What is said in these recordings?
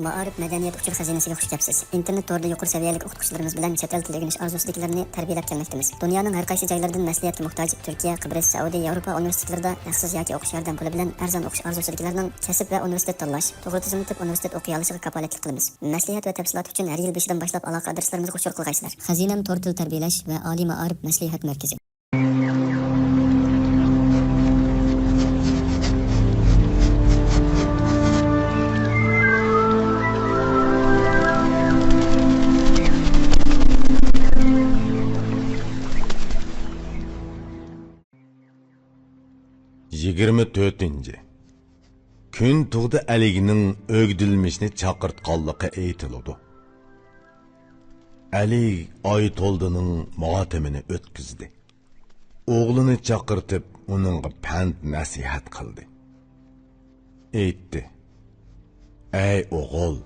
Ma'arif madaniyat uchur xazinasiga xush kelibsiz. Internet torida yuqori saviyali o'qituvchilarimiz bilan chet el tili o'rganish orzusidagilarni tarbiyalab kelmoqdamiz. Dunyoning har qaysi joylaridan maslahatga muhtoj Turkiya, Qibris, Saudiya, Yevropa universitetlarida haqsiz yoki o'qish yordam puli bilan arzon o'qish orzusidagilarning kasb va universitet tanlash, to'g'ri tizimli universitet o'qiy olishiga kafolatlik qilamiz. Maslahat va tafsilot uchun har yil 5 dan boshlab aloqa adreslarimizga qo'shib qilgaysizlar. Xazinam tor til tarbiyalash va oliy ma'arif maslahat markazi. Yigirmi to'rtinchi kun tug'di Alining o'gdilmishni chaqirtqanligi aytiladi. Ali Oytoldining motamini o'tkazdi. O'g'lini chaqirtib, uningga pand nasihat qildi. Aytdi: "Ey o'g'il,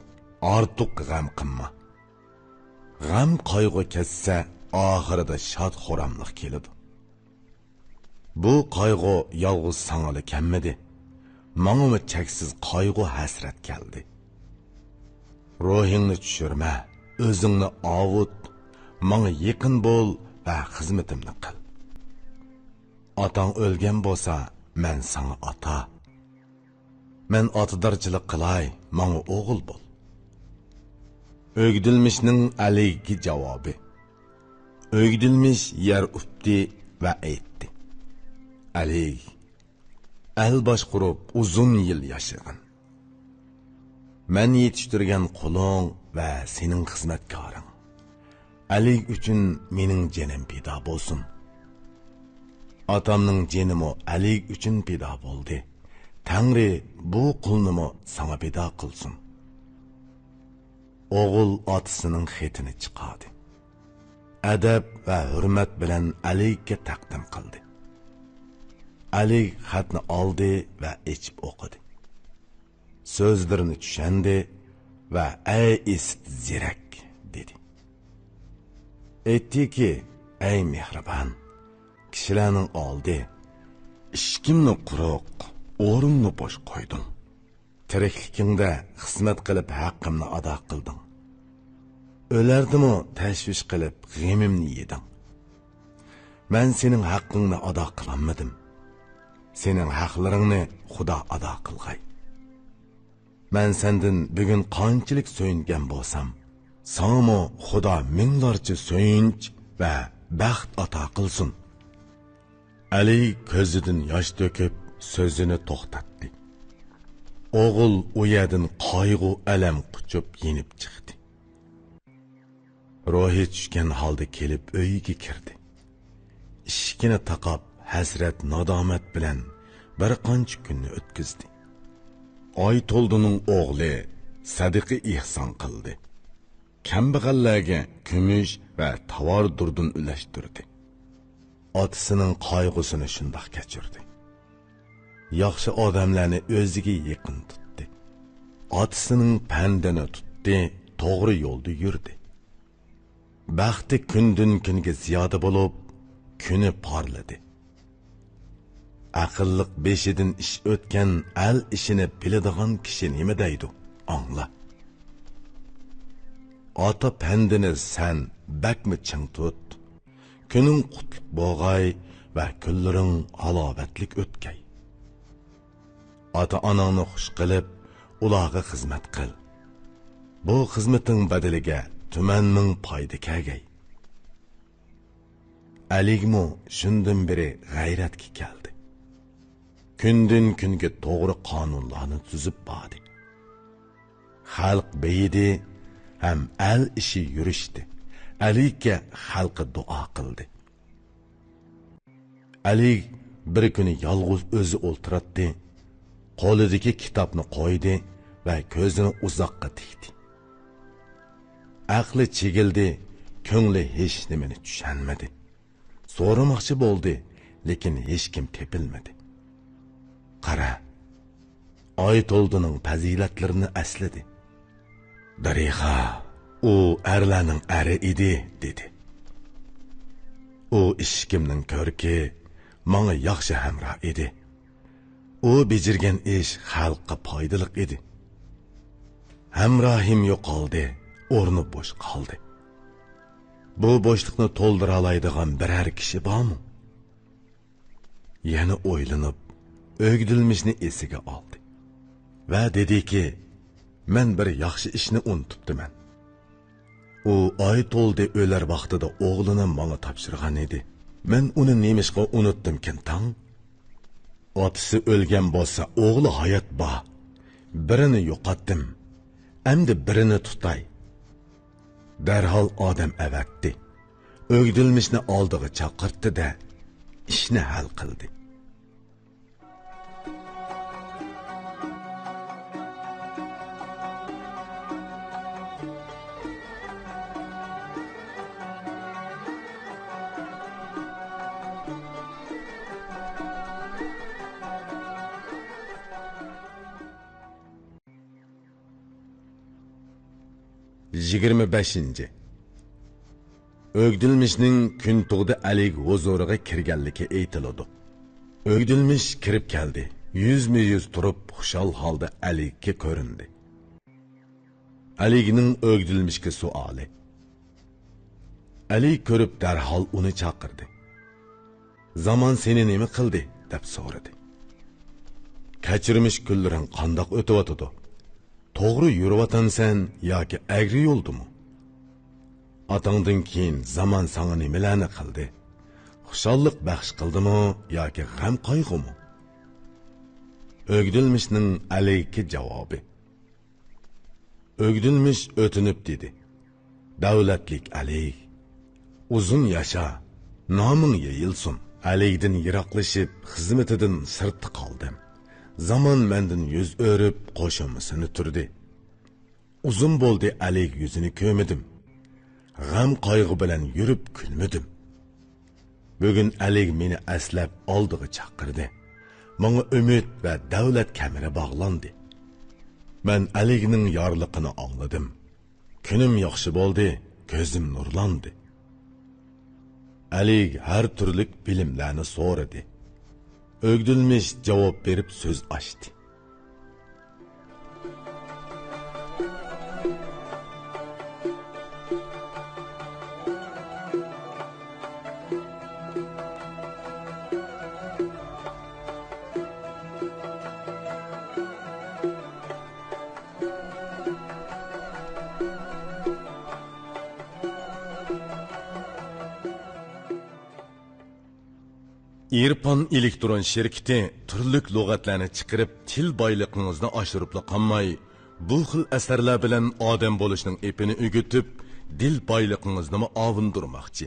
ortiq g'am qilma. G'am qayg'u kessa, oxirida shod xo'ramlik keladi. Bu qayg'u yolg'iz sangali kelmadi. Manga cheksiz qayg'u hasrat keldi. Ruhingni tushirma, o'zingni ovut, manga yaqin bo'l va xizmatimni qil. Otang o'lgan bo'lsa, men sana ota. Men otadarchilik qilay, manga o'g'il bo'l." O'gdilmishning Aliga javobi. O'gdilmish yer updi va aytdi: "Ali, el boshqurib uzun yil yashag'in. Men yetishtirgan qo'ling va sening xizmatkoring. Ali uchun mening jinim pido bo'lsin. Otamning jinimi Ali uchun pido bo'ldi. Tangri bu qulnimi sana pido qilsin." O'g'il otasining xetini chiqardi. Adab va hurmat bilan Aliga taqdim qildi. Ali xatni oldi va ichib o'qidi. So'zlarini tushundi va "Ey ist zirak" dedi. Aytdiki: "Ey mehribon, kishilarning oldi, ishkimni quruq, o'rinni bo'sh qo'yding. Tirikligingda xizmat qilib haqqimni ado qilding. O'lardimi tashvish qilib g'amimni yeding. Men sening haqqingni ado qilolmadim. Sening haqlaringni Xudo ado qilg'ay. Men sendan bugun qanchalik so'yingan bo'lsam, sana Xudo minglarcha so'yinch va baxt ato qilsin." Ali ko'zidan yosh to'kib so'zini to'xtatdi. O'g'il u yerdan qayg'u alam quchib yenib chiqdi. Ruhi tushgan holda kelib uyiga kirdi. Ishkini taqab hasrat nadomat bilan bir qancha kunni o'tkazdi. Oytoldining o'g'li sadiqi ihson qildi. Kambag'allarga kumush va tovar durdun ulashtirdi. Otasining qayg'usini shundoq kechirdi. Yaxshi odamlarni o'ziga yaqin tutdi. Otasining pandini tutdi, to'g'ri yo'lda yurdi. Baxti kundan kunga ziyoda bo'lib, kuni parladi. Aqlliq beshidan ish o'tgan al ishini biladigan kishi nima deydi? Angla. Ota pandini sen bakmi ching tut. Kuning qutluk bo'g'ay va kunlaring halovatlik o'tkay. Ota onangni xush qilib, ularga xizmat qil. Bu xizmating badaliga tuman ming foyda kelgay. Aligmu shundan beri g'ayratga keldi. Kundan kunga to'g'ri qonunlarni tuzib bordi. Xalq beyidi ham al ishi yurishdi. Aliga xalqi duo qildi. Ali bir kuni yolg'iz o'zi o'ltiratdi. Qo'lidagi kitobni qo'ydi va ko'zini uzoqqa tikdi. Aqli chegildi, ko'ngli hech nimani tushunmadi. So'ramoqchi bo'ldi, lekin hech kim tepilmadi. Qara, Oytoldining fazilatlarini asladi. Darixa, u erlarning eri edi, dedi. U ishkimning ko'rki, menga yaxshi hamroh edi. U bejirgan ish xalqqa foydali edi. Hamrohim yo'qoldi, o'rni bo'sh qoldi. Bu bo'shliqni to'ldira oladigan biror kishi bormi? Yana o'ylanib, o'gdilmishni esiga oldi va dediki, men bir yaxshi ishni unutibdiman. U oy to'ldi o'lar vaqtida o'g'lini menga topshirgan edi. Men uni nemishqa unutdimkin tang? Otisi o'lgan bo'lsa, o'g'li hayot bor. Birini yo'qotdim. Endi birini tutay. Darhol odam avatdi. O'gdilmishni oldiga chaqirtdi-da, ishni hal qildi. Yigirma beshinchi. O'gdilmishning kun tug'di Alik huzuriga kirganligi aytiladi. O'gdilmish kirib keldi. Yuzma-yuz turib, xushal holda Alikka ko'rindi. Alikning O'gdilmishga savoli. Alik ko'rib darhol uni chaqirdi. Zamon seni nima qildi deb so'radi. Kechirmish kunlaring qandoq o'tyotdi? To'g'ri yurvatansan yoki agri yo'ldimi? Atangdan keyin zamon sana nimalarni qildi? Xushallik baxsh qildimi yoki g'am qayg'umi? O'gdilmishning Alikka javobi. O'gdilmish o'tinib dedi. Davlatlik Alik, uzun yasha, noming yeyilsin. Alikdan yiroqlashib, xizmatidan sirtda qoldim. Zaman mendan yüz örüp qo'shimisini turdi. Uzun bo'ldi Alik yuzini ko'rmadim. G'am qayg'u bilan yurib kulmadim. Bugun Alik meni aslab oldiga chaqirdi. Menga umid va davlat kameri bog'landi. Men Alikning yorliqini angladim. Kunim yaxshi bo'ldi, ko'zim nurlandi. Alik har turlik bilimlarni so'radi. O'gdilmish javob berib so'z ochdi. İrpon elektron şirketi turlik lug'atlarni chiqarib til boyligingizni oshiribla qolmay, bu xil asarlar bilan odam bo'lishning epini o'gitib, dil boyligingizni ovundirmoqchi.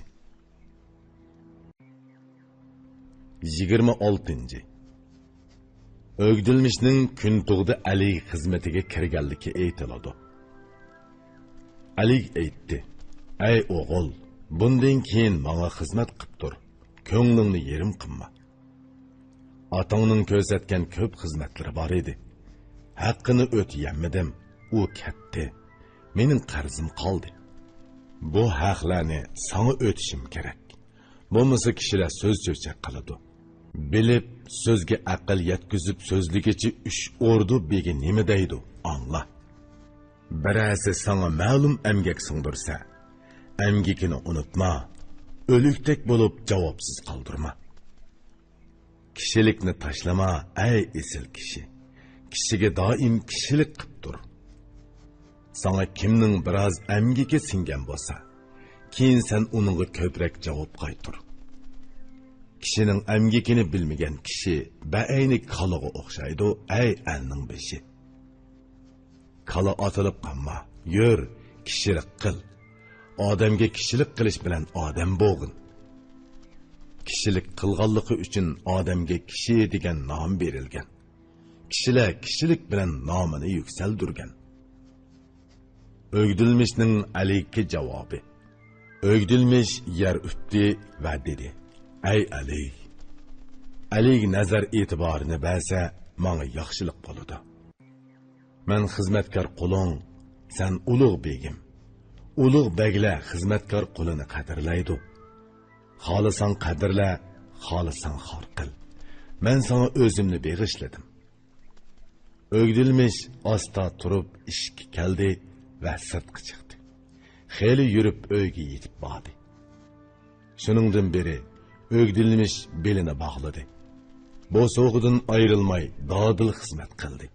26. O'gdilmishning kun tug'di Alik xizmatiga kirganligi aytiladi. Alik aytdi: "Ey o'g'il, bundan keyin menga xizmat qilib tur. Ko'nglingni yerim qilma. Atangning ko'rsatgan ko'p xizmatlari bor edi. Haqqini o'tayolmadim, u ketdi. Mening qarzim qoldi. Bu haqlarni sana o'tishim kerak. Bo'lmasa kishilar so'z cho'chak qiladi. Bilib, so'zga aql yetkazib so'zligichi uch o'rdu begi nima deydi? Angla. Birasi sana ma'lum emgak singdirsa, emgikini unutma. O'likdek bo'lib javobsiz qoldirma. Kishilikni tashlama, ey esil kishi. Kishiga doim kishilik qilib tur. Sana kimning biroz amgiki singan bo'lsa, keyin sen uningga ko'proq javob qaytar. Kishining amgikini bilmagan kishi ba'ayni kalaga o'xshaydi, ey alning beshi. Kala otilib qolma, yur, kishilik qil. Odamga kishilik qilish bilan odam bo'g'in. Kishilik qilganligi uchun odamga kishi degan nom berilgan. Kishilar kishilik bilan nomini yuksaldirgan. O'gdilmishning Alikka javobi. O'gdilmish yer utdi va dedi: "Ey Alik, Alik nazar e'tiborini bersa, menga yaxshilik bo'ladi. Men xizmatkor quling, sen ulug' begim. Ulug' beglar xizmatkor qulini qadrlaydi. Xohlasan qadrla, xohlasan xor qil. Men sana o'zimni beg'ishladim. Ögdilmiş asta turib ishga keldi va sirtqa chiqdi. Xeyli yurib uyga yetib bordi. Shuningdan beri ögdilmiş belini bog'ladi. Bo'sog'idan ayrilmay dodil xizmat qildi.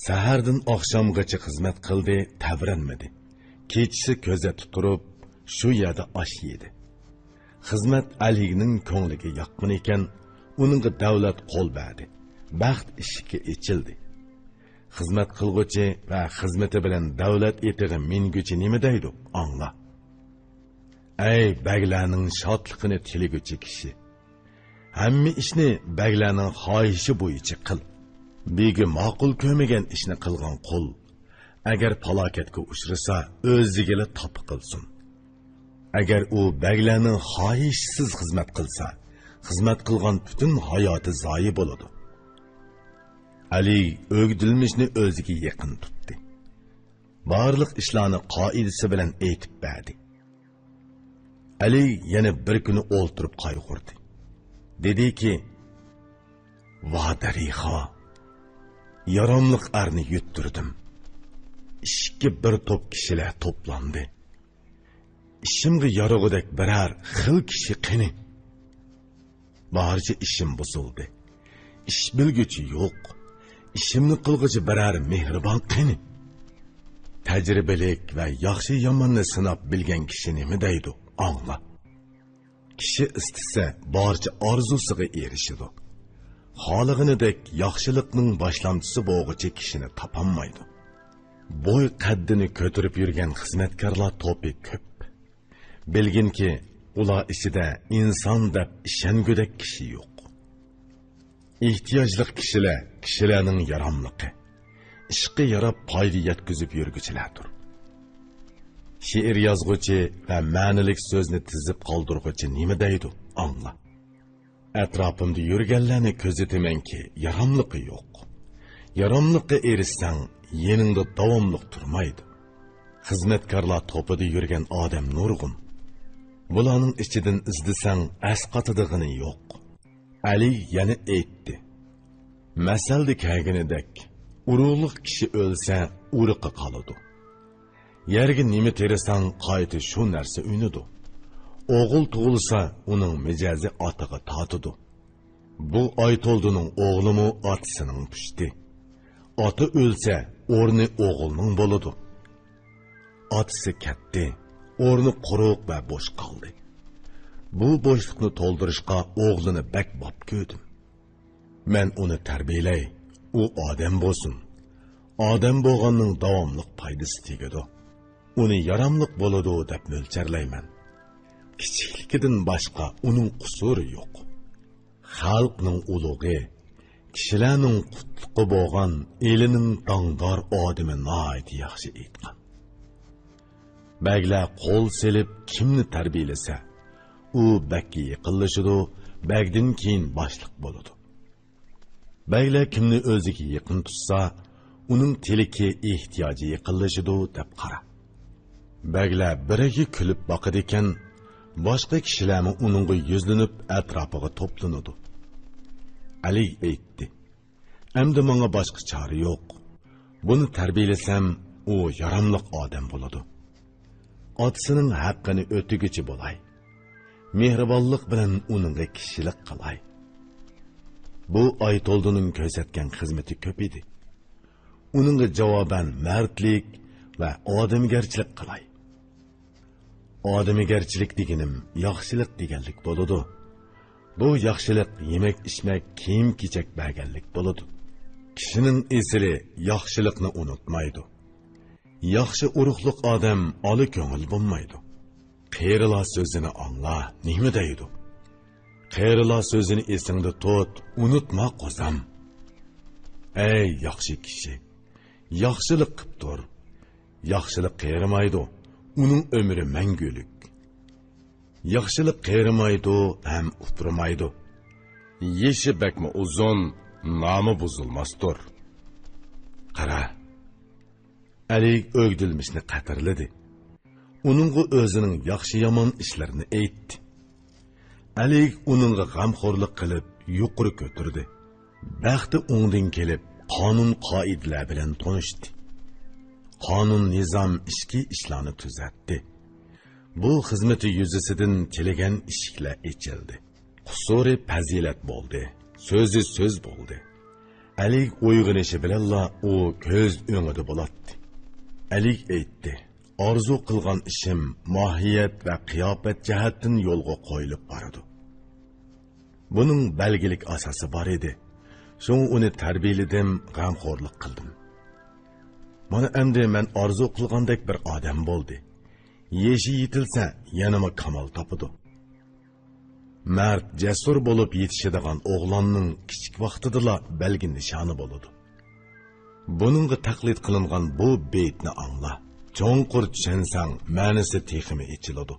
Sahardan oqshomgacha xizmat qildi, tabranmadi. Kechisi ko'zatib turib, shu yerda osh yedi. Xizmat Alining ko'ngliga yoqqan ekan, uningga davlat qo'l berdi. Baxt eshigi ochildi. Xizmat qilg'uchi va xizmati bilan davlat etig'i minguchi nima deydi? Angla. Ey baglarning shodligini tiliguchi kishi. Hamma ishni baglarning xohishi bo'yicha qil. Begi ma'qul ko'rmagan ishni qilgan qul agar falokatga uchrasa o'ziga top qilsin. Agar u baglarning xohishsiz xizmat qilsa, xizmat qilgan butun hayoti zoyi bo'ladi. Ali o'gdilmishni o'ziga yaqin tutdi. Barliq ishlarni qoidasi bilan aytib berdi. Ali yana bir kuni o'ltirib qayg'urdi. Dediki, "Va darixa, yaramliq arni yuttirdim. Ishga bir top kishilar to'plandi. Ishimga yarog'idek birar xil kishi qani. Barcha ishim buzildi. Ish bilguchi yo'q. Ishimni qilguchi birar mehribon qani. Tajribalik va yaxshi yomonni sinab bilgan kishi nima deydi? Angla. Kishi istasa barcha orzusiga erishadi. Xohlaganidek yaxshilikning boshlamchisi bo'lguchi kishini topolmaydi. Bo'y qaddini ko'tarib yurgan xizmatkorlar to'pi ko'p. Bilginki, ular ichida inson deb ishongudek kishi yo'q. Ehtiyojli kishilarning yaramligi, ishga yarab foyda yetkazib yurguchilardir. She'r yozg'uchi va ma'nilik so'zni tizib qoldirguchi nima deydi? Angla. Atrofimda yurganlarni kuzatamanki, yaramligi yo'q. Yaramliqqa erishsang, yeningda davomliq turmaydi. Xizmatkorlar to'pida yurgan odam nurg'un. Bularning ichidan izdisang, asqatadig'ini yo'q. Ali yana aytdi. Masalda kelganidek, urug'liq kishi o'lsa, urug'i qoladi. Yerga nima terisang, qayta shu narsa unidi. O'g'il tug'ilsa, uning mijozi otiga tortidi. Bu Aytoldining o'g'limi otasining pushti. Oti o'lsa, o'rni o'g'ilning bo'ladi. Otasi ketdi, o'rni quruq va bo'sh qoldi. Bu bo'shliqni to'ldirishga o'g'lini bak bop ko'rdim. Men uni tarbiyalay, u odam bo'lsin. Odam bo'lganning davomliq foydasi tegadi. Uni yaramliq bo'ladi deb mo'lcharlayman. Kichikligidan boshqa uning qusuri yo'q. Xalqning ulug'i, kishilarning qutluqi bo'lgan elining tongdor odami nihoyat yaxshi aytgan. Baglar qo'l selib kimni tarbiyalasa, u bakka yaqinlashadi, bagdan keyin boshliq bo'ladi. Baglar kimni o'ziga yaqin tutsa, uning tiliki ehtiyoji yaqinlashadi deb qara. Baglar biriga kulib boqadi ekan, boshqa kishilarmi uningga yuzlanib atrofiga to'planadi. Ali aytdi. Endi menga boshqa chora yo'q. Buni tarbiyalasam, u yaramliq odam bo'ladi. Otasining haqqini o'tigichi bo'lay. Mehribonlik bilan uningga kishilik qilay. Bu Aytoldining ko'rsatgan xizmati ko'p edi. Uningga javoban mardlik va odamgarchilik qilay. Odamgarchilik deganim yaxshilik deganlik bo'ladi. Bu yaxshilik yemak, ichmak, kiyim-kechak berganlik bo'ladi. Kishining esili yaxshilikni unutmaydi. Yaxshi urug'liq odam oli ko'ngil bo'lmaydi. Qeyrilar so'zini angla, nima deydi? Qeyrilar so'zini esingda tut, unutma qo'zam. Ey yaxshi kishi, yaxshilik qilib tur. Yaxshilik qeyrimaydi, uning umri mangulik. Yaxshilik qeyrimaydi, ham uturmaydi. Yeshi bakma uzun, nomi buzilmasdir. Qara. Ali o'gdilmishni qatirladi. Uningga o'zining yaxshi yomon ishlarini aytdi. Ali uningga g'amxo'rlik qilib yuqori ko'tardi. Baxti o'ngdan kelib, qonun qoidalar bilan tanishdi. Qonun nizam ishki ishlarni tuzatdi. Bu xizmati yuzasidan tilagan eshiklar ochildi. Qusuri fazilat bo'ldi. So'zi so'z bo'ldi. Alik uyg'onishi bilanla u ko'z o'ngida bo'ladi. Alik aytdi: "Orzu qilgan ishim mohiyat va qiyofat jihatdan yo'lga qo'yilib boradi. Buning belgilik asosi bor edi. So'ng uni tarbiyaladim, g'amxo'rlik qildim. Mana endi men orzu qilgandek bir odam bo'ldi. Yeshi yetilsa, yanama kamal topadi. Mard, jasur bo'lib yetishadigan o'g'lonning kichik vaqtidala belgi nishoni bo'ladi. Buningga taqlid qilingan bu beytni angla. Cho'nqur tushansang, ma'nosi teximi ichiladi.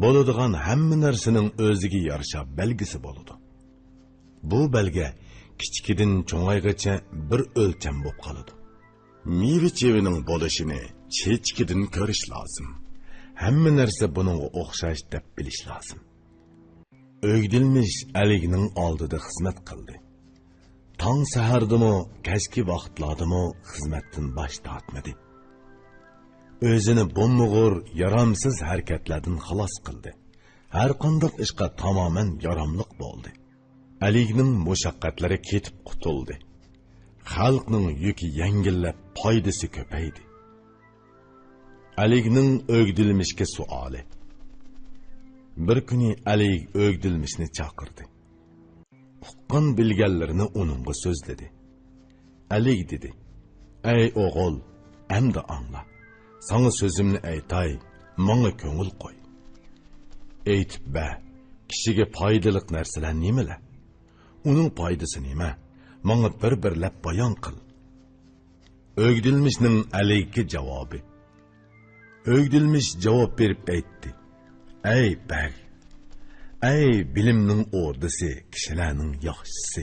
Bo'ladigan hamma narsaning o'ziga yarasha belgisi bo'ladi. Bu belge kichikidan cho'ngaygacha bir o'lcham bo'lib qoladi. Meva chevining bo'lishini chechkidan ko'rish lozim. Hamma narsa buningga o'xshash deb bilish lozim. O'gdilmish Aligning oldida xizmat qildi. Tong sahardimi, kechki vaqtlardimi xizmatdan bosh tortmadi. O'zini bo'mmug'ur, yaramsiz harakatlardan xalos qildi. Har qanday ishga tamoman yaramliq bo'ldi. Aligning mushaqqatlari ketib qutuldi. Xalqning yuki yengillab, foydasi ko'paydi. Aligning o'gdilmishga suoli. Bir kuni Alig o'gdilmishni chaqirdi. Uqqan bilganlarini uningga so'zladi. Alig dedi: "Ey o'g'il, endi angla. Sana sözümni aytay, manga ko'ngil qo'y. Aytib ba, kishiga foydaliq narsalar nimalar? Uning foydasi nima? Manga bir-birlab bayon qil." O'gdilmishning Aligga javobi. O'gdilmish javob berib aytdi: "Ey bag, ey bilimning o'rdisi, kishilarning yaxshisi.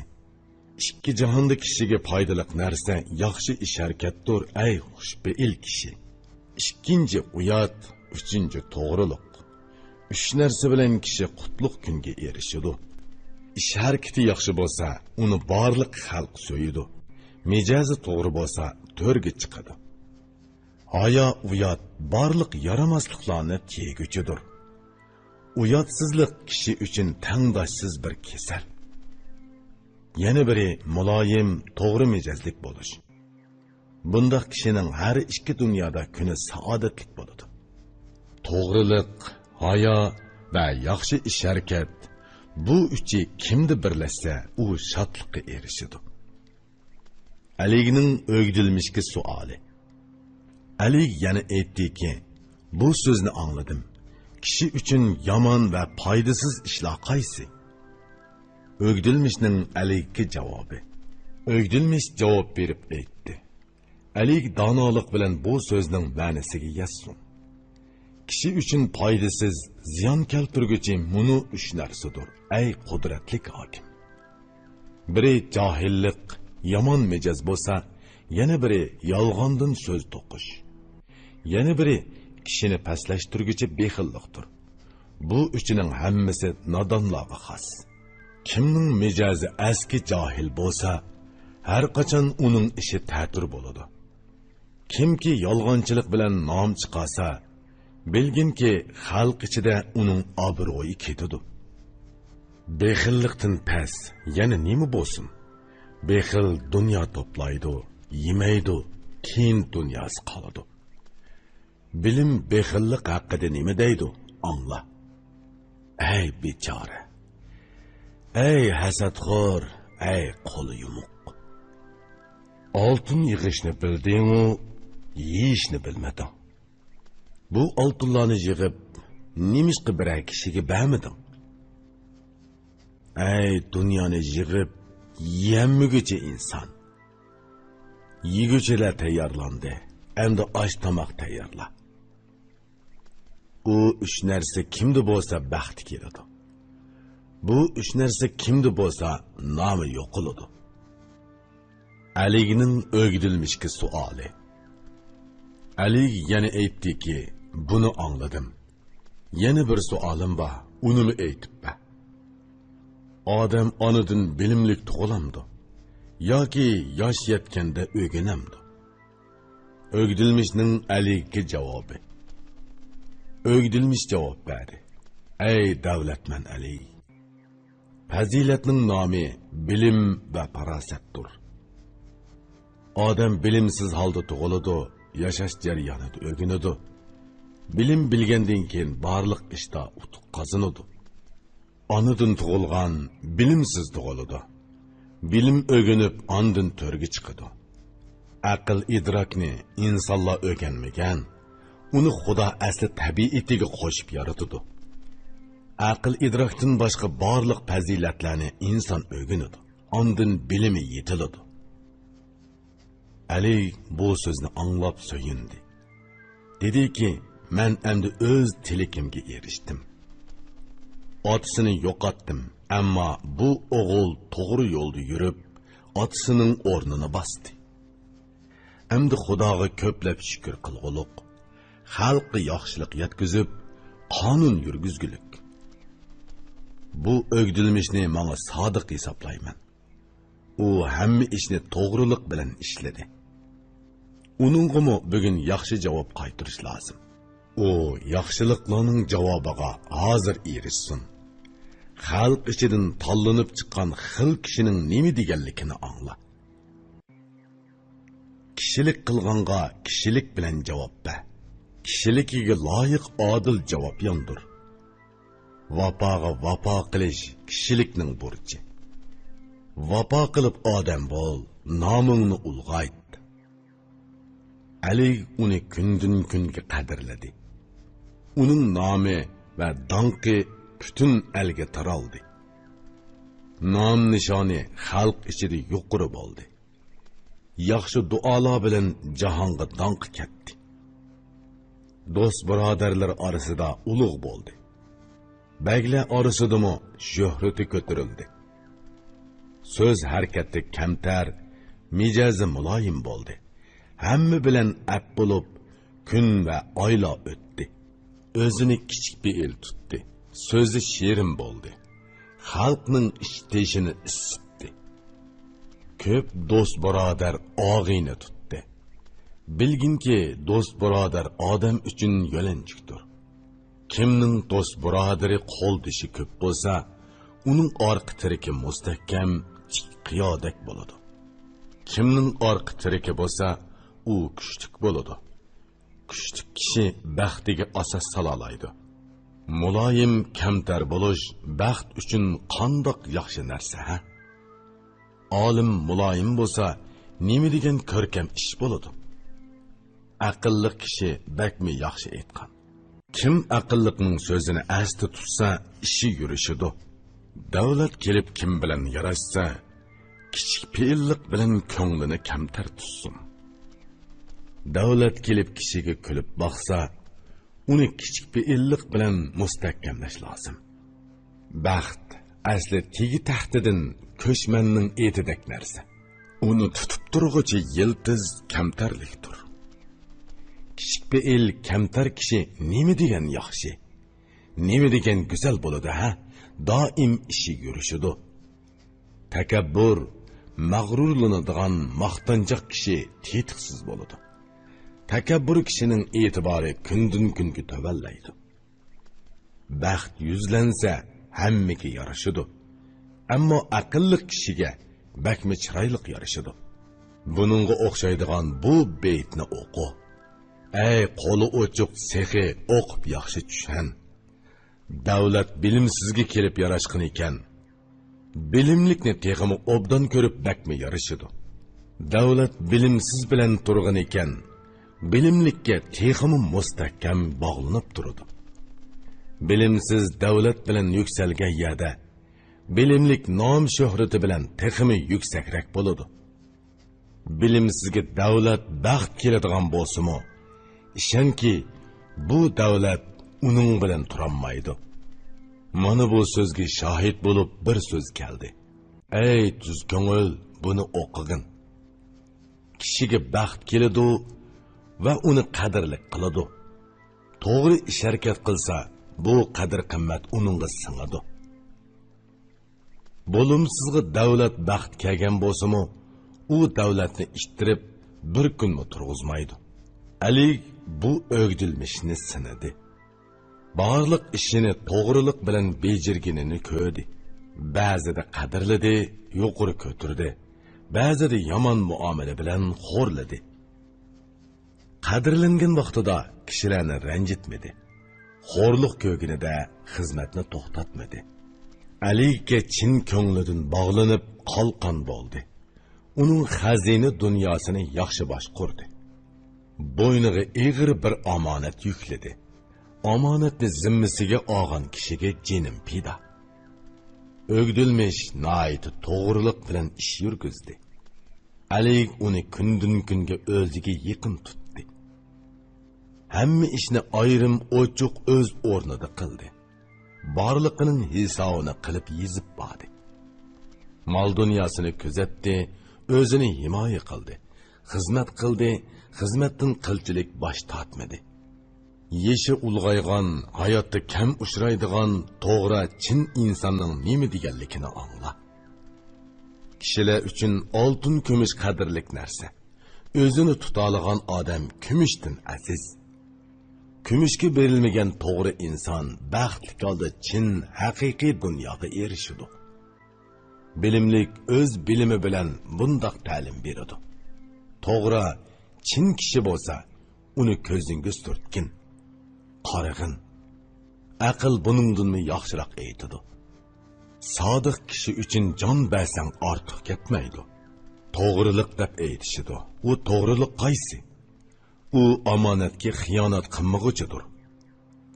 Ikki jahonda kishiga foydaliq narsa yaxshi ish harakatdir, ey xushbeil kishi. Ikkinchi uyat, uchinchi to'g'riliq. Uch narsa bilan kishi qutlug' kunga erishadi. Ish harakati yaxshi bo'lsa, uni barliq xalq so'yidi. Mijozi to'g'ri bo'lsa, to'rga chiqadi. Haya uyat barliq yaramasliklarni tiyguchidir. Uyatsizlik kishi uchun tangdoshsiz bir kasal. Yana biri muloyim, to'g'ri mijozlik bo'lish. Bundaq kishining har ikki dunyoda kuni saodatlik bo'ladi. To'g'rilik, haya va yaxshi ish harakat, bu uchi kimda birlashsa, u shodlikka erishadi. Aligning o'gdilmishga suoli. Alig yana aytdiki, bu so'zni angladim. Kishi uchun yomon va foydasiz ishlar qaysi? O'gdilmishning Aligga javobi. O'gdilmish javob berib aytdi: Alig donolik bilan bu so'zning ma'nosiga yetsin. Kishi uchun foydasiz, ziyon keltirguchi muni uch narsadir, ey qudratli hokim. Biri johillik, yomon mijoz bo'lsa, yana biri yolg'ondan so'z to'qish. Yana biri kishini paslashtirguchi bexillikdir. Bu uchining hammasi nodonlarga xos. Kimning mijozi eski johil bo'lsa, har qachon uning ishi ta'tir bo'ladi. Kimki yolg'onchilik bilan nom chiqarsa, bilginki xalq ichida uning obro'yi ketadi. Bexillikdan pas yana nima bo'lsin? Bexil dunyo to'playdi, yemaydi, keyin dunyosi qoladi. Bilim bexillik haqida nima deydi? Angla. Ey bechora. Ey hasadxo'r, ey qo'li yumuq. Oltin yig'ishni bilding-u, yeyishni bilmading. Bu oltinlarni yig'ib, nimishqi bir kishiga bermading? Ey dunyoni yig'ib, yeyammigicha inson. Yeguchilar tayyorlandi, endi osh tomoq tayyorla. U uch narsa kimda bo'lsa baxt keladi. Bu uch narsa kimda bo'lsa nomi yo'qoladi. Aligning o'gdilmishga suoli. Alig yana aytdiki, buni angladim. Yana bir suolim bor, uni aytib ber. Odam onadan bilimlik tug'ilamdi. yoki yosh yetganda o'ginamdi. O'gdilmishning aligi javobi. O'gdilmish javob berdi. Ey davlatman Ali, fazilatning nomi bilim va farosatdir. Odam bilimsiz holda tug'iladi, yashash jarayonida o'ginadi. Bilim bilgandan keyin barliq ishda utuq qozonadi. Onadan tug'ilgan bilimsiz tug'iladi. Bilim o'ginib ondan to'rga chiqadi. Aql idrokni insonlar o'rganmagan, uni Xudo asli tabiatiga qo'shib yaratadi. Aql idrokdan boshqa barliq fazilatlarni inson o'rganadi. Ondan bilimi yetiladi. Ali bu so'zni anglab so'yindi. Dediki, men endi o'z tilakimga erishdim. Otasini yo'qotdim, ammo bu o'g'il to'g'ri yo'lda yurib, otasining o'rnini bosdi. Endi Xudoga ko'plab shukr qilgulik, xalqqa yaxshilik yetkazib, qonun yurgizgulik. Bu o'gdilmishni menga sodiq hisoblayman. U hamma ishni to'g'rilik bilan ishladi. Uningga bugun yaxshi javob qaytarish lozim. U yaxshiliklarning javobiga hozir erishsin. Xalq ichidan tanlanib chiqqan xil kishining nima deganligini angla. Kishilik qilganga kishilik bilan javob ber. Kishiligiga loyiq odil javob yondir. Vafoga vafo qilish kishilikning burchi. Vafo qilib odam bo'l, nomingni ulg'ayt. Ali uni kundan kunga qadrladi. Uning nomi va danqi butun elga taraldi. Nom nishoni xalq ichida yuqori bo'ldi. Yaxshi duolar bilan jahonga danq ketdi. Do'st birodarlar orasida ulug' bo'ldi. Baglar orasidami shuhrati ko'tarildi. So'z harakati kamtar, mijozi muloyim bo'ldi. Hamma bilan ap bo'lib, kun va oylar o'tdi. O'zini kichik bir el tutdi. So'zi shirin bo'ldi. Xalqning ishtishini isitdi. Ko'p do'st birodar og'ini tutdi. Bilginki, do'st birodar odam uchun yo'lanchikdir. Kimning do'st birodari qo'ldishi ko'p bo'lsa, uning orqa tiriki mustahkam, qiyodak bo'ladi. Kimning orqa tiriki bo'lsa, u kuchlik bo'ladi. Kuchlik kishi baxtiga asos solalaydi. Muloyim kamtar bo'lish baxt uchun qandoq yaxshi narsa, ha? Olim muloyim bo'lsa, nima degan ko'rkam ish bo'ladi. Aqlli kishi bakmi yaxshi aytgan. Kim aqlliqning so'zini asli tutsa, ishi yurishidi. Davlat kelib kim bilan yarashsa, kichik pe'illik bilan ko'nglini kamtar tutsin. Davlat kelib kishiga kulib boqsa, uni kichik pe'illik bilan mustahkamlash lozim. Baxt asli tegi taxtidan ko'shmanning etidek narsa. Uni tutib turg'ichi yiltiz kamtarlikdir. Kichik pe'il kamtar kishi nima degan yaxshi, nima degan go'zal bo'ladi, ha? Doim ishi yurishidi. Takabbur, mag'rurlanadigan maqtanchoq kishi tetiqsiz bo'ladi. Takabbur kishining e'tibori kundan kunga tavallaydi. Baxt yuzlansa hammaga yarashidi. Ammo aqlli kishiga bakmi chiroyli yarashidi. Buningga o'xshaydigan bu beytni o'qi. Ey qo'li ochiq sehi o'qib yaxshi tushan. Davlat bilimsizga kelib yarashqin ekan. Bilimlikni texmi obdan ko'rib bakmi yarashidi. Davlat bilimsiz bilan turgan ekan, bilimlikka texmi mustahkam bog'lanib turadi. Bilimsiz davlat bilan yuksalgan yerda, bilimlik nom shuhrati bilan texmi yuksakroq bo'ladi. Bilimsizga davlat baxt keladigan bo'lsa-mu, ishonki, bu davlat uning bilan turolmaydi. Mana bu so'zga shohid bo'lib bir so'z keldi. Ey tuz ko'ngil, buni o'qigin. Kishiga baxt keladi va uni qadrlik qiladi. To'g'ri ish harakat qilsa, bu qadr qimmat uningga singadi. Bo'limsizga davlat baxt kelgan bo'lsa-mu, u davlatni ishtirib bir kunmi turg'izmaydi. Ali bu o'gdilmishni sinadi. Barliq ishini to'g'riliq bilan bejirginini ko'rdi. Ba'zida qadrladi, yuqori ko'tirdi. Ba'zida yomon muomala bilan xo'rladi. Qadrlangan vaqtida kishilarni ranjitmadi. Xo'rliq ko'ginida xizmatni to'xtatmadi. Aliga chin ko'nglidan bog'lanib qolqon bo'ldi. Uning xazina dunyosini yaxshi boshqurdi. Bo'yniga egri bir omonat yukladi. Omonatni zimmasiga olgan kishiga jinim pida. O'gdilmish noiti to'g'riliq bilan ish yurgizdi. Ali uni kundan kunga o'ziga yaqin tutdi. Hamma ishni ayrim ochiq o'z o'rnida qildi. Barliqining hisobini qilib yezib bordi. Mol dunyosini kuzatdi, o'zini himoya qildi. Xizmat qildi, xizmatdan qilchilik bosh tortmadi. Yeshi ulg'aygan, hayotda kam uchraydigan to'g'ri chin insonning nima deganligini angla. Kishilar uchun oltin kumush qadrlik narsa. O'zini tutalagan odam kumushdan aziz. Kumushga berilmagan to'g'ri inson baxtli holda chin haqiqiy dunyoga erishadi. Bilimlik o'z bilimi bilan bundoq ta'lim beradi. To'g'ri, chin kishi bo'lsa, uni ko'zingiz turtgin. Qarag'in. Aql buningdanmi yaxshiroq aytadi. Sodiq kishi uchun jon bersang ortiq ketmaydi. To'g'rilik deb aytishidi. U to'g'rilik qaysi? U omonatga xiyonat qilmag'uchidir.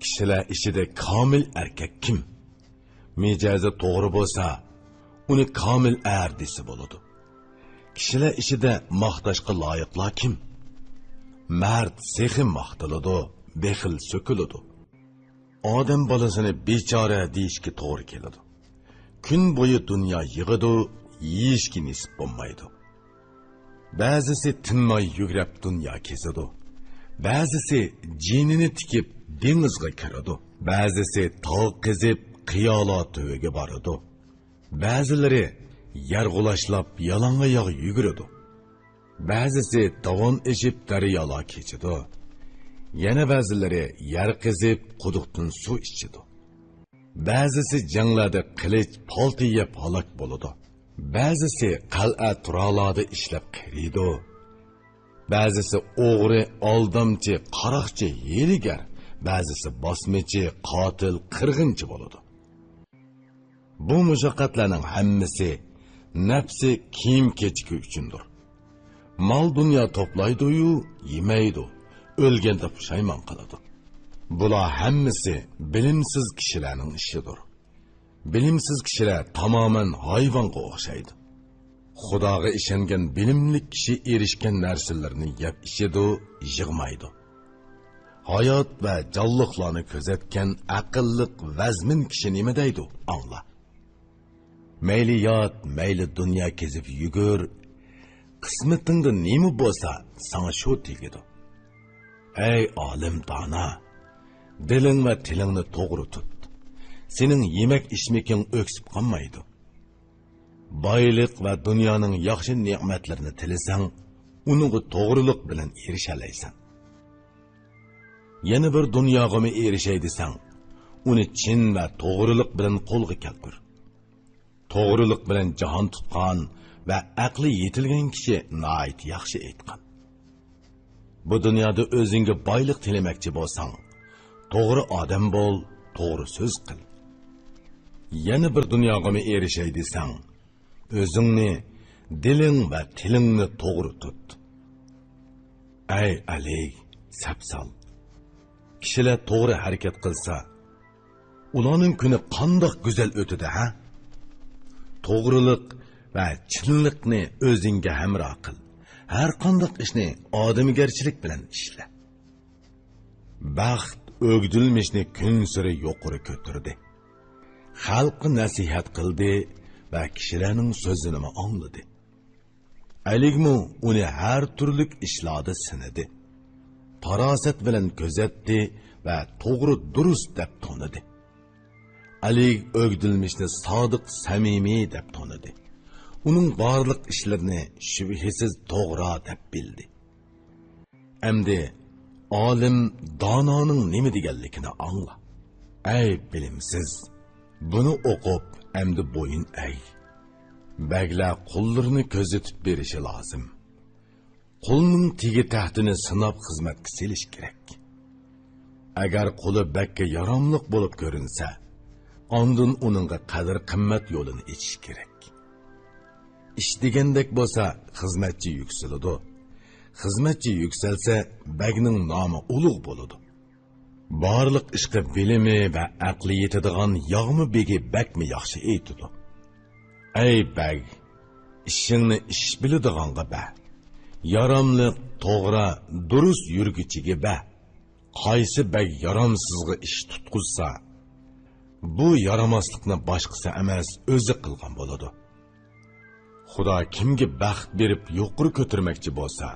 Kishilar ishida komil erkak kim? Mijozi to'g'ri bo'lsa, uni komil er desa bo'ladi. Kishilar ishida maqtashga loyiqlar kim? Mard sexim maqtaladi, bexil so'kiladi. Odam bolasini bechora deyishga to'g'ri keladi. Kun bo'yi dunyo yig'idi, yeyishga nisib bo'lmaydi. Ba'zisi tinmay yugrab dunyo kezadi. Ba'zisi jinini tikib dengizga kiradi. Ba'zisi tog' qizib qiyolot tuviga boradi. Ba'zilari yarg'ulashlab yalang'oyoq yuguradi. Ba'zisi dovon eshib daryolar kechadi. Yana ba'zilari yer qizib quduqdan suv ichadi. Ba'zisi janglarda qilich palti yeb halok bo'ladi. Ba'zisi qal'a turalarda ishlab qiriydi. Ba'zisi o'g'ri, aldamchi, qaroqchi, hiylagar, ba'zisi bosmachi, qotil, qirg'inchi bo'ladi. Bu mushaqqatlarning hammasi nafsi kiyim kechki uchundir. Mol dunyo to'playdi-yu, yemaydi, o'lganda pushaymon qiladi. Bular hammasi bilimsiz kishilarning ishidir. Bilimsiz kishilar tamoman hayvonga o'xshaydi. Xudoga ishongan bilimli kishi erishgan narsalarni yeb ichadi, yig'maydi. Hayot va jonliqlarni kuzatgan aqlliq vazmin kishi nima deydi? Angla. Mayli yot, mayli dunyo kezib yugur, qismatingda nima bo'lsa, sana shu tegadi. Ey olim dona, diling va tilingni to'g'ri tut. Sening yemak ichmaking o'ksib qolmaydi. Boylik va dunyoning yaxshi ne'matlarini tilasang, uningga to'g'rilik bilan erishalaysan. Yana bir dunyoga erishay desang, uni chin va to'g'rilik bilan qo'lga keltir. To'g'rilik bilan jahon tutgan va aqli yetilgan kishi nihoyat yaxshi aytgan. Bu dunyoda o'zingga boylik tilamoqchi bo'lsang, to'g'ri odam bo'l, to'g'ri so'z qil. Yana bir dunyoga erishay desang, o'zingni, diling va tilingni to'g'ri tut. Ey Ali, sapsal. Kishilar to'g'ri harakat qilsa, ularning kuni qandoq go'zal o'tadi, ha? To'g'rilik va chinlikni o'zingga hamroh qil. Har qanday ishni odamgarchilik bilan ishla. Baxt o'gdilmishni kun siri yuqori ko'tardi. Xalqqa nasihat qildi va kishilarning so'zini angladi. Aligmu uni har turli ishlarda sinadi. Farosat bilan ko'zatdi va to'g'ri durust deb tanidi. Ali o'gdilmishni sodiq, samimiy deb tanidi. uning barliq ishlarini shubhasiz to'g'ri deb bildi. Endi olim dononing nima deganligini angla. Ey bilimsiz, buni o'qib endi bo'yin ey. Baglar qo'llarini ko'zitib berishi lozim. Qo'lning tegi tahtini sinab xizmatga selish kerak. Agar qo'li bakka yaramliq bo'lib ko'rinsa, ondan uningga qadr qimmat yo'lini ichish kerak. Ish degandek bo'lsa, xizmatchi yuksaladi. Xizmatchi yuksalsa, bagning nomi ulug' bo'ladi. Barliq ishqa bilimi va aqli yetadigan yog'mi begi bakmi yaxshi aytadi. Ey bag, ishingni ish biladiganga ba. Yaramli, to'g'ri, durust yurgichiga ba. Qaysi bag yaramsizga ish tutquzsa, bu yaramaslikni boshqasi emas, o'zi qilgan bo'ladi. Xudo kimga baxt berib yuqori ko'tarmoqchi bo'lsa,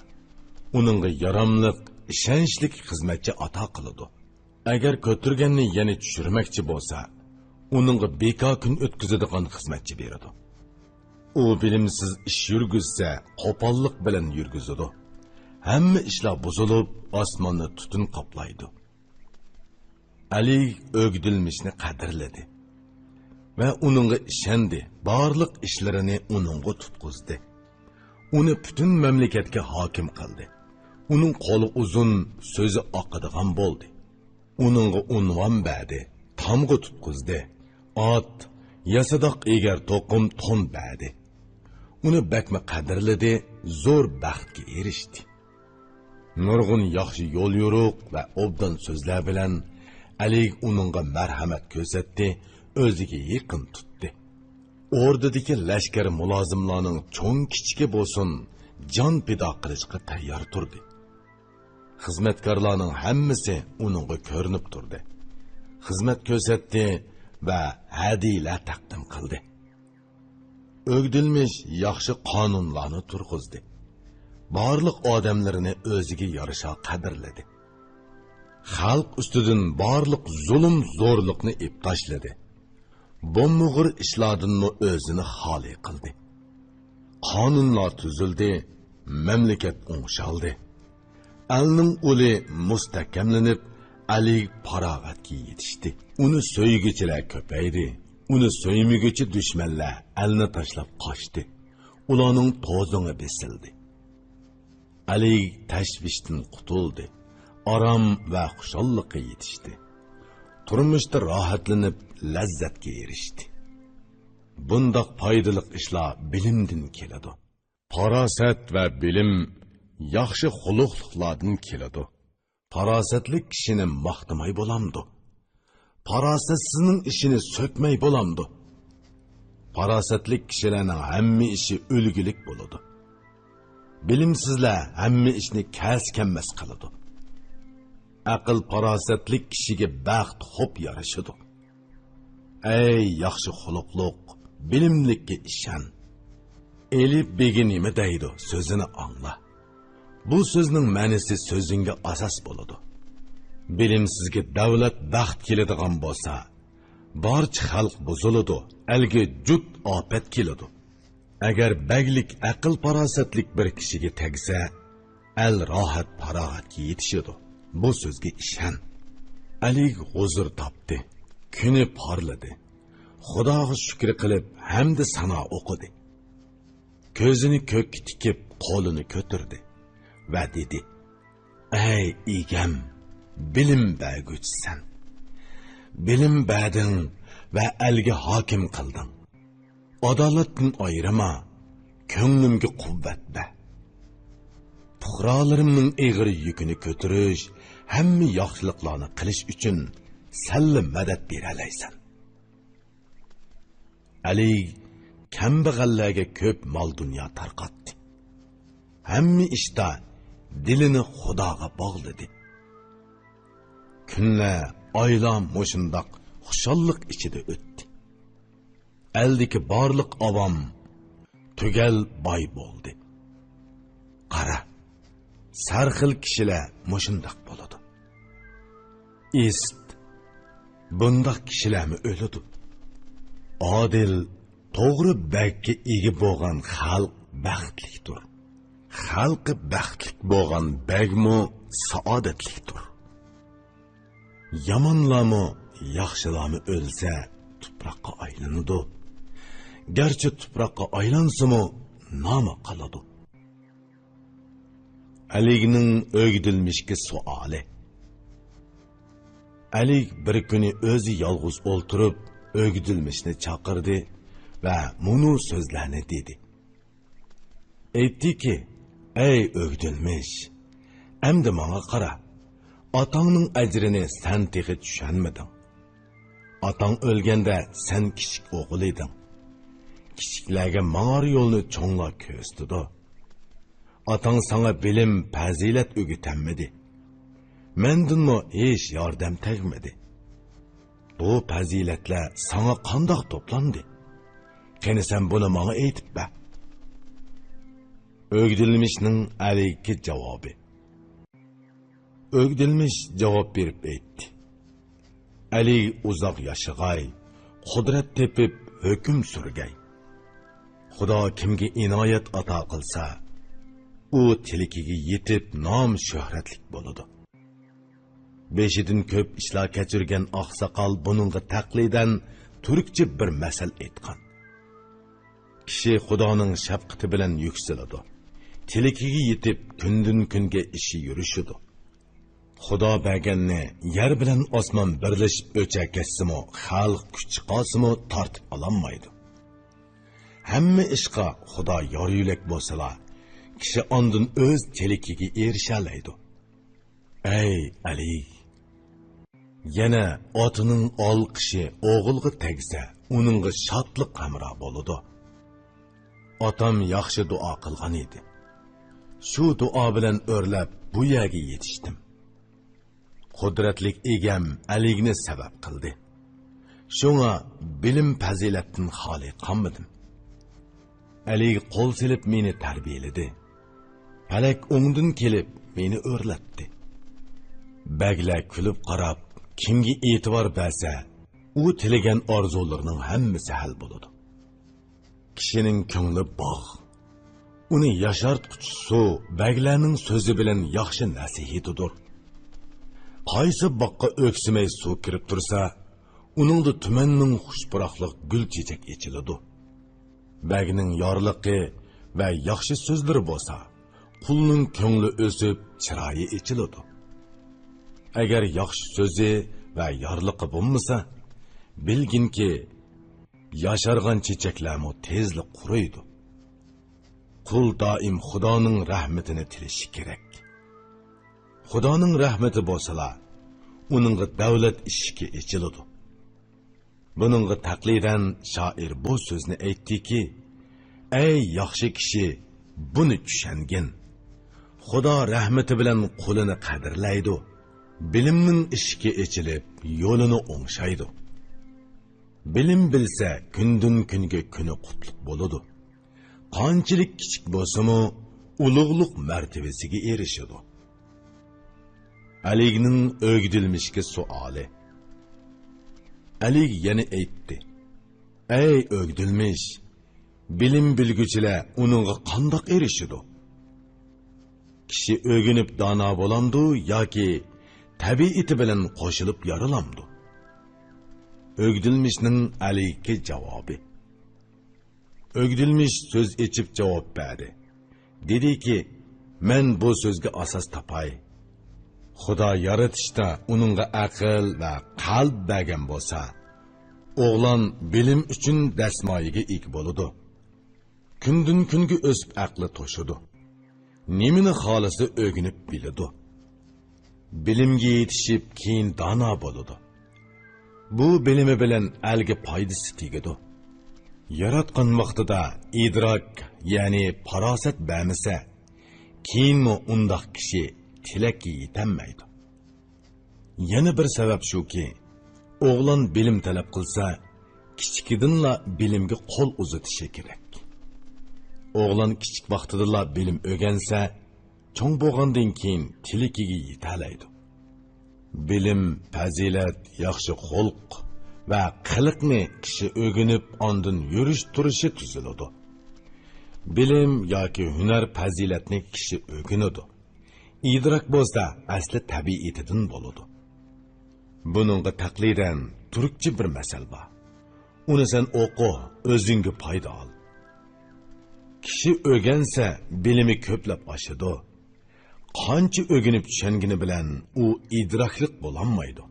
uningga yaramliq, ishonchli xizmatchi ato qiladi. Agar ko'targanni yana tushirmoqchi bo'lsa, uningga bekor kun o'tkazadigan xizmatchi beradi. U bilimsiz ish yurgizsa, qo'pollik bilan yurgizadi. Hamma ishlar buzilib, osmonni tutun qoplaydi. Ali o'gdilmishni qadrladi va uningga ishondi, barliq ishlarini uningga tutqizdi. Uni butun mamlakatga hokim qildi. Uning qo'li uzun, so'zi oqadigan bo'ldi. Uningga unvon berdi, tamg'a tutqizdi. Ot, yasadoq egar to'qim ton berdi. Uni bakma qadrladi, zo'r baxtga erishdi. Nurg'un yaxshi yo'l yo'ruq va obdan so'zlar bilan Ali uningga marhamat ko'rsatdi, o'ziga yaqin tutdi. Ordidagi lashkar mulozimlarning cho'ng kichigi bo'lsin, jon pido qilishga tayyor turdi. Xizmatkorlarning hammasi uningga ko'rinib turdi. Xizmat ko'rsatdi va hadiylar taqdim qildi. O'gdilmish yaxshi qonunlarni turg'izdi. Barliq odamlarini o'ziga yarasha qadrladi. Xalq ustidan barliq zulm zo'rlikni iptashladi. Bo'mmug'ir ishlardan o'zini xoli qildi. Qonunlar tuzildi, mamlakat o'ngshaldi. Alning uli mustahkamlanib, Ali farog'atga yetishdi. Uni so'ygichilar ko'paydi. Uni so'ymiguchi dushmanlar alni tashlab qochdi. Ularning to'zig'i besildi. Ali tashvishdan qutuldi. Aram va xushallikqa yetishdi. Turmushda rohatlanib, lazzatga erishdi. Bundoq foydali ishlar bilimdan keladi. Farosat va bilim yaxshi xuluqlardan keladi. Farosatli kishini maqtamay bo'lamdi. Farosatsizning ishini so'kmay bo'lamdi. Farosatli kishilarning hamma ishi o'lgilik bo'ladi. Bilimsizlar hamma ishni kas-kammas qiladi. Aql farosatli kishiga baxt xo'p yarashadi. Ey yaxshi xuluqliq, bilimlikka ishon. Elib begi nima deydi, so'zini angla. Bu so'zning ma'nosi so'zingga asos bo'ladi. Bilimsizga davlat baxt keladigan bo'lsa, barcha xalq buziladi, elga jut ofat keladi. Agar baglik aql farosatlik bir kishiga tegsa, el rohat farog'atga yetishadi. Bu so'zga ishon. Ali huzur topdi, kuni porladi. Xudoga shukr qilib, hamda sano o'qidi. Ko'zini ko'kka tikib, qo'lini ko'tardi va dedi: "Ey egam, bilim berguchisan. Bilim berding va elga hokim qilding. Adolatdan ayrima, ko'nglimga quvvat ber. Puhralarimning eg'ir yukini ko'tarish, hamma yaxshiliklarni qilish uchun senga madad beralaysan." Ali kambag'allarga ko'p mol dunyo tarqatdi. Hamma ishda dilini Xudoga bog'ladi. Kunlar, oylar mo'shundoq xushallik ichida o'tdi. Eldagi barliq avam tugal boy bo'ldi. Qara, sarxil kishilar mo'shundoq bo'ladi. Ist, bundoq kishilarmi o'ladi? Adil, to'g'ri bakka ega bo'lgan xalq baxtlidir. Xalqi baxtli bo'lgan bagmu saodatlikdir. Yomonlarmi, yaxshilarmi o'lsa, tuproqqa aylanadi. Garchi tuproqqa aylansimi, nomi qoladi. Aligning o'gdilmishki suoli. Alik bir kuni o'zi yolg'iz o'ltirib, o'gdilmishni chaqirdi va munu so'zlarni dedi. Aytdiki, ey o'gdilmish, endi menga qara. Atangning ajrini sen texi tushunmading. Atang o'lganda sen kichik o'g'il eding. Kichiklarga mang'ar yo'lni cho'nglar ko'rsatdi. Atang sana bilim, fazilat o'rgatanmadi. Mendinmi hech yordam tegmadi. Bu fazilatlar sana qandoq to'plandi? Qani sen buni menga aytib ber. O'gdilmishning alayki javobi. O'gdilmish javob berib aytdi. Ali uzoq yashag'ay, qudrat tepib hukm surgay. Xudo kimga inoyat ato qilsa, u tilikiga yetib nom shuhratlik bo'ladi. Beshidan ko'p ishlar kechirgan oqsoqol buningga taqlidan turkcha bir masal aytgan. Kishi Xudoning shafqati bilan yuksaladi. Tilikiga yetib kundan kunga ishi yurishidi. Xudo berganni yer bilan osmon birlashib o'chakasimi, xalq kuchi qolsimi tortib ololmaydi. Hamma ishqa Xudo yor yulak bo'lsa, kishi ondan o'z tilikiga erishalaydi. Ey Ali, yana otining olqishi o'g'ilga tegsa, uningga shodlik hamroh bo'ladi. Otam yaxshi duo qilgan edi. Shu duo bilan o'rlab bu yerga yetishdim. Qudratlik egam Aligni sabab qildi. Shunga bilim fazilatdan xoli qolmadim. Ali qo'l silib meni tarbiyaladi. Falak o'ngdan kelib meni o'rlatdi. Baglar kulib qarab, kimga e'tibor bersa, u tilagan orzularining hammasi hal bo'ladi. Kishining ko'ngli bog'. Uni yashartquchi suv baglarning so'zi bilan yaxshi nasihatidir. Qaysi boqqa o'ksimay suv kirib tursa, uningda tumanning xushpuroqlik gul chechak echiladi. Bagning yorliqi va yaxshi so'zlari bo'lsa, qulning ko'ngli o'sib, chiroyi echiladi. Agar yaxshi so'zi va yorliqi bo'lmasa, bilginki yashargan chechaklarmi tezli quriydi. Qul doim Xudoning rahmatini tilashi kerak. Xudoning rahmati bo'lsa, uningga davlat ishiki echiladi. Buningga taqlidan shoir bu so'zni aytdiki, ey yaxshi kishi, buni tushungin. Xudo rahmati bilan qulini qadrlaydi. Bilimning ishiki echilib, yo'lini o'ngshaydi. Bilim bilsa, kundan kunga kuni qutlug' bo'ladi. Qanchalik kichik bo'lsa-mu, ulug'liq martabasiga erishadi. Aligning o'gdilmishki suoli. Alig yana aytdi. Ey o'gdilmish, bilim bilguchilar uningga qandoq erishadi? Kishi o'ginib dono bo'lamdi yoki tabiati bilan qo'shilib yorilamdi? O'gdilmishning Aligga javobi. O'gdilmish so'z echib javob berdi. Dediki, men bu so'zga asos topay. Xudo yaratishda uningga aql va qalb bergan bo'lsa, o'g'lon bilim uchun dasmoyiga ega bo'ladi. Kundan kunga o'sib aqli to'shadi. Nimani xolisi o'ginib biladi. Bilimga yetishib keyin dono bo'ladi. Bu bilimi bilan alga foydasi tegadi. Yaratgan vaqtida idrok, ya'ni farosat bermasa, keyinmi undoq kishi tilakka yetanmaydi. Yana bir sabab shuki, o'g'lon bilim talab qilsa, kichikidinla bilimga qo'l uzatishi kerak. O'g'lon kichik vaqtidala bilim o'rgansa, cho'ng bo'lgandan keyin tilikiga yetalaydi. Bilim, fazilat, yaxshi xulq va qiliqni kishi o'rganib ondan yurish turishi tuziladi. Bilim yoki hunar fazilatni kishi o'rganadi. İdrak bo'lsa asli tabiiyatidan bo'ladi. Buningga taqlidan turkcha bir masal bor. Uni sen o'qi, o'zingga foyda ol. Kishi o'rgansa bilimi ko'plab oshadi. Qancha o'rganib tushangani bilan u idroklik bo'lolmaydi.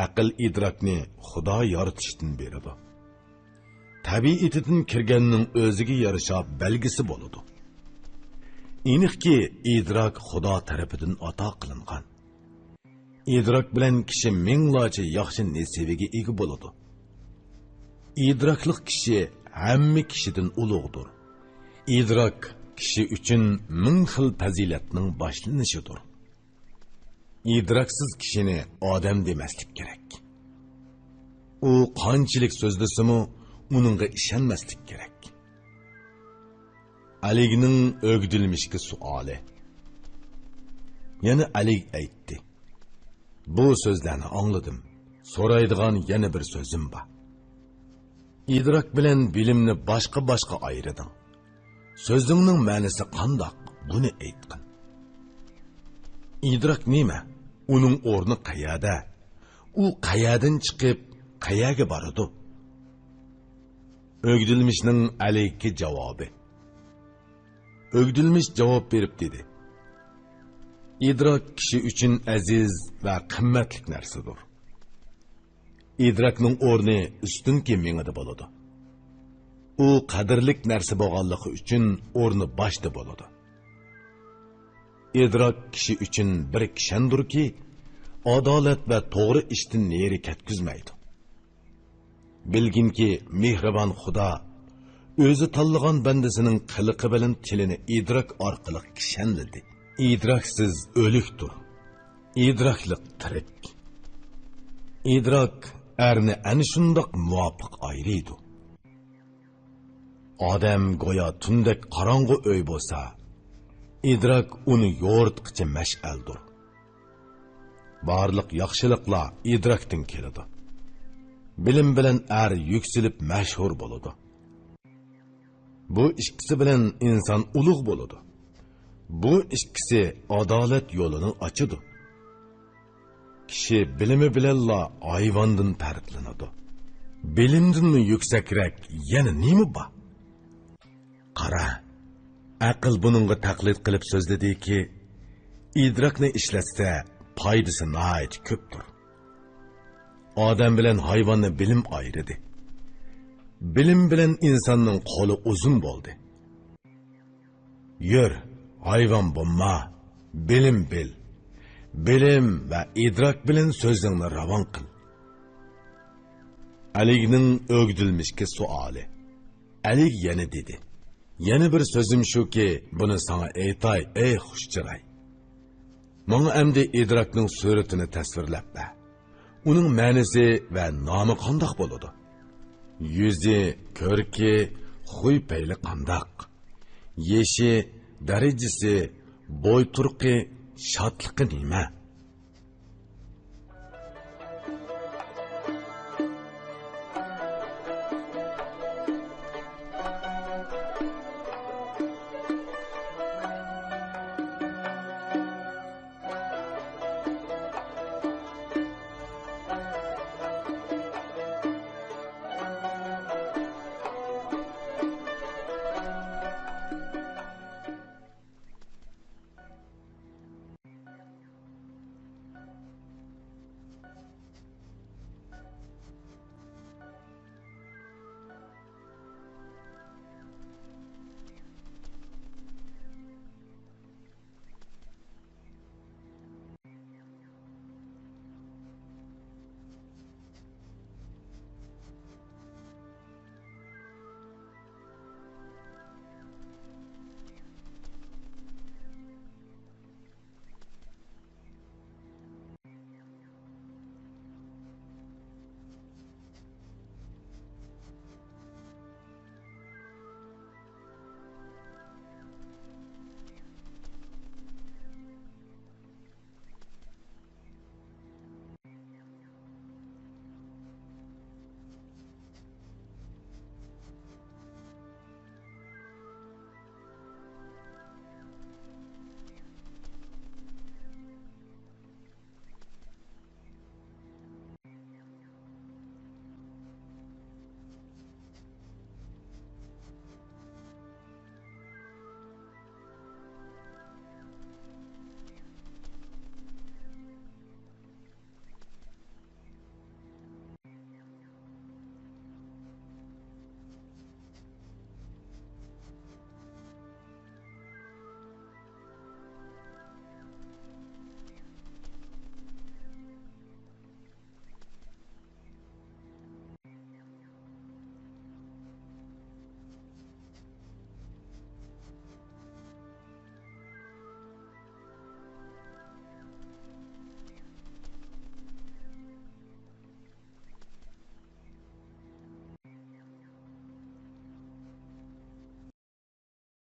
Aql idrokni Xudo yaratishdan beradi. Tabiiyatidan kirganning o'ziga yarasha belgisi bo'ladi. Aniqki idrok Xudo tarafidan ato qilingan. İdrak bilan kishi minglarcha yaxshi nasibaga ega bo'ladi. İdraklik kishi hamma kishidan ulug'dir. İdrak kishi uchun ming xil fazilatning boshlanishidir. İdraksiz kishini odam demaslik kerak. U qanchalik so'zlasimi, uningga ishonmaslik kerak. Aligning o'gdilmishki suoli. Yana Alig aytdi: Bu sözlerini anladım. Soraydigan yana bir sözüm var. İdrak bilen bilimni başka ayırdın. Sözünün ma'nosi qandoq? Buni aytqin. İdrak nima? Uning o'rni qayerda? U qayerdan chiqib, qayerga boradi? O'gdilmishning Aligga javobi. O'gdilmish javob berib dedi: İdrak kishi uchun aziz va qimmatli narsadir. İdrakning o'rni ustunki mingida bo'ladi. U qadrlik narsa bo'lganligi uchun o'rni boshda bo'ladi. İdrak kishi uchun bir kishandurki, adolat va to'g'ri ishdan neri ketkizmaydi. Bilginki mehribon Xudo o'zi tanlagan bandasining qiliqi bilan tilini idrak orqali kishanladi. İdraksiz ölüktür. İdraklik tirik. İdrak erni ana shundoq muvofiq ayrıydı. Odam go'yo tundek qorong'u uy bo'lsa, idrak uni yo'ritqicha mash'aldir. Barliq yaxshiliklar idrakdan keladi. Bilim bilan er yuksilib mashhur bo'ladi. Bu ikkisi bilan inson ulug' bo'ladi. Bu ikkisi adolat yo'lini ochadi. Kishi bilimi bilanla hayvondan farqlanadi. Bilimdanmi yuksakroq yana nima bor? Qara, aql buningga taqlid qilib so'zladiki, idrokni ishlatsa foydasi nihoyat ko'pdir. Odam bilan hayvonni bilim ayridi. Bilim bilan insonning qo'li uzun bo'ldi. Yur, hayvon bo'lma, bilim bil. Bilim va idrak bilan so'zingni ravon qil. Aligning o'gdilmishki suoli. Alig yana dedi: Yana bir so'zim shuki, buni sana aytay, ey xushchiray. Menga endi idrakning suratini tasvirlab ber. Uning ma'nosi va nomi qandoq bo'ladi? Yuzi, ko'rki, xuy payli qandoq? Yeshi, darajasi, bo'y turqi, shodligi nima?